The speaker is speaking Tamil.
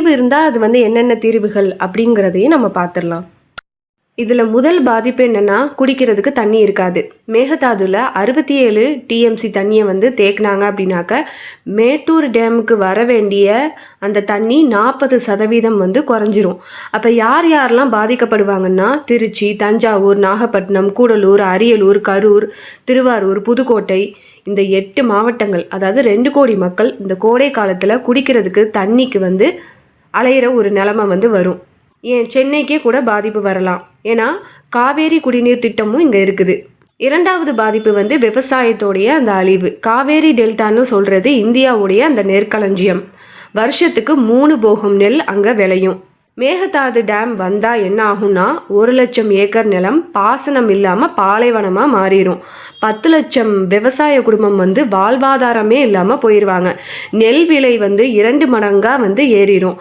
தீர்வு இருந்தால் அது வந்து என்னென்ன தீர்வுகள் அப்படிங்கிறதையும் நம்ம பார்த்துடலாம். இதில் முதல் பாதிப்பு என்னென்னா, குடிக்கிறதுக்கு தண்ணி இருக்காது. மேகதாதுவில் 67 டிஎம்சி தண்ணியை வந்து தேக்கினாங்க அப்படின்னாக்க மேட்டூர் டேமுக்கு வர வேண்டிய அந்த தண்ணி 40% வந்து குறைஞ்சிரும். அப்போ யார் யாரெல்லாம் பாதிக்கப்படுவாங்கன்னா, திருச்சி, தஞ்சாவூர், நாகப்பட்டினம், கூடலூர், அரியலூர், கரூர், திருவாரூர், புதுக்கோட்டை, இந்த 8 மாவட்டங்கள், அதாவது 2 கோடி மக்கள் இந்த கோடை காலத்தில் குடிக்கிறதுக்கு தண்ணிக்கு வந்து அலையிற ஒரு நிலைமை வந்து வரும். ஏன் சென்னைக்கே கூட பாதிப்பு வரலாம். ஏன்னா காவேரி குடிநீர் திட்டமும் இங்கே இருக்குது. இரண்டாவது பாதிப்பு வந்து விவசாயத்தோடைய அந்த அழிவு. காவேரி டெல்டான்னு சொல்கிறது இந்தியாவுடைய அந்த நெற்களஞ்சியம். வருஷத்துக்கு 3 போகம் நெல் அங்கே விளையும். மேகதாது டேம் வந்தால் என்ன ஆகும்னா, 1,00,000 ஏக்கர் நிலம் பாசனம் இல்லாமல் பாலைவனமாக மாறிடும். 10 லட்சம் விவசாய குடும்பம் வந்து வாழ்வாதாரமே இல்லாமல் போயிடுவாங்க. நெல் விலை வந்து 2 மடங்காக வந்து ஏறிடும்.